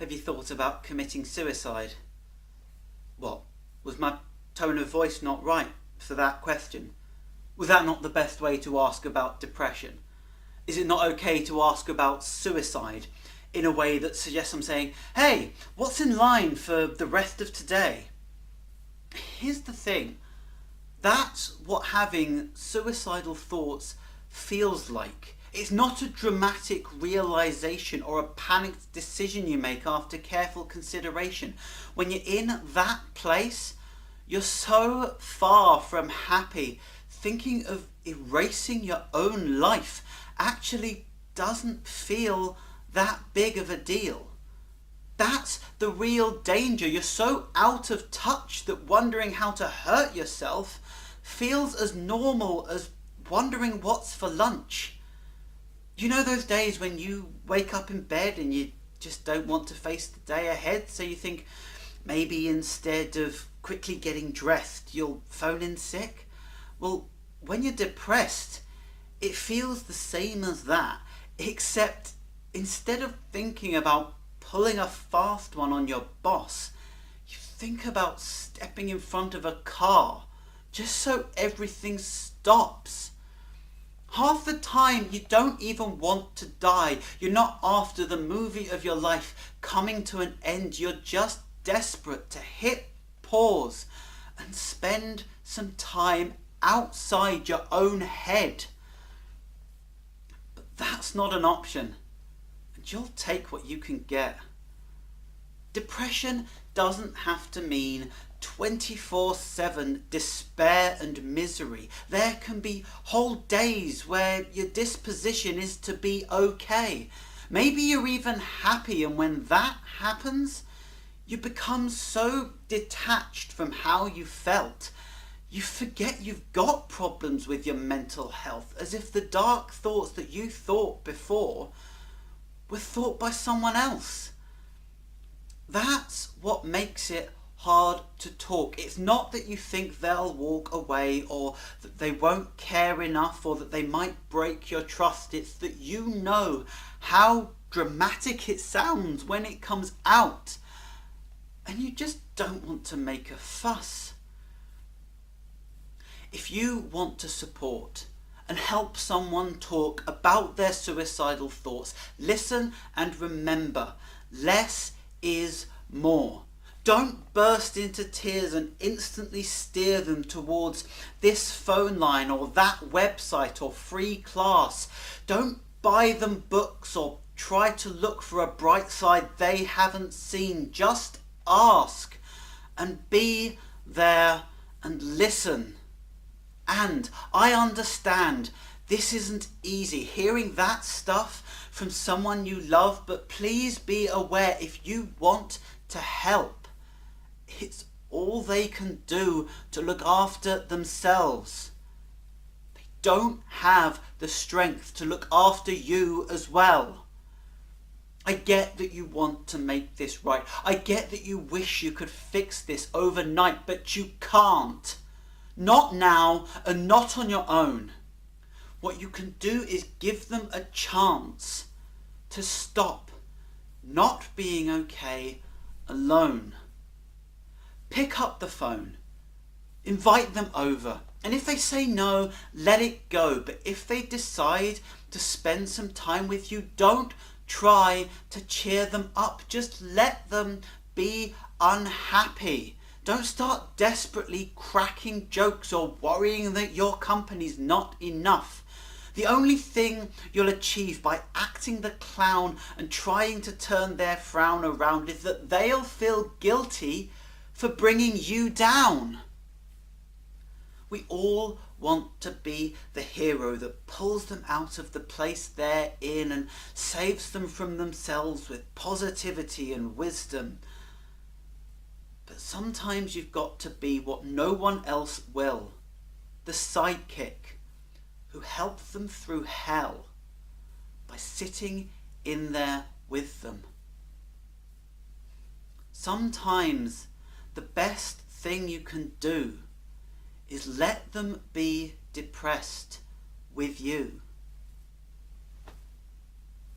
Have you thought about committing suicide? What? Was my tone of voice not right for that question? Was that not the best way to ask about depression? Is it not okay to ask about suicide in a way that suggests I'm saying, hey, what's in line for the rest of today? Here's the thing. That's what having suicidal thoughts feels like. It's not a dramatic realization or a panicked decision you make after careful consideration. When you're in that place, you're so far from happy. Thinking of erasing your own life actually doesn't feel that big of a deal. That's the real danger. You're so out of touch that wondering how to hurt yourself feels as normal as wondering what's for lunch. You know those days when you wake up in bed and you just don't want to face the day ahead, so you think maybe instead of quickly getting dressed, you'll phone in sick? Well, when you're depressed, it feels the same as that, except instead of thinking about pulling a fast one on your boss, you think about stepping in front of a car just so everything stops. Half the time you don't even want to die. You're not after the movie of your life coming to an end. You're just desperate to hit pause and spend some time outside your own head. But that's not an option, and you'll take what you can get. Depression doesn't have to mean 24/7 despair and misery. There can be whole days where your disposition is to be okay. Maybe you're even happy, and when that happens, you become so detached from how you felt, you forget you've got problems with your mental health, as if the dark thoughts that you thought before were thought by someone else. That's what makes it hard to talk. It's not that you think they'll walk away or that they won't care enough or that they might break your trust. It's that you know how dramatic it sounds when it comes out, and you just don't want to make a fuss. If you want to support and help someone talk about their suicidal thoughts, listen and remember, less is more. Don't burst into tears and instantly steer them towards this phone line or that website or free class. Don't buy them books or try to look for a bright side they haven't seen. Just ask and be there and listen. And I understand this isn't easy, hearing that stuff from someone you love, but please be aware, if you want to help, it's all they can do to look after themselves. They don't have the strength to look after you as well. I get that you want to make this right. I get that you wish you could fix this overnight, but you can't. Not now, and not on your own. What you can do is give them a chance to stop not being okay alone. Pick up the phone, invite them over, and if they say no, let it go. But if they decide to spend some time with you, don't try to cheer them up. Just let them be unhappy. Don't start desperately cracking jokes or worrying that your company's not enough. The only thing you'll achieve by acting the clown and trying to turn their frown around is that they'll feel guilty for bringing you down. We all want to be the hero that pulls them out of the place they're in and saves them from themselves with positivity and wisdom. But sometimes you've got to be what no one else will, the sidekick who helps them through hell by sitting in there with them. Sometimes the best thing you can do is let them be depressed with you.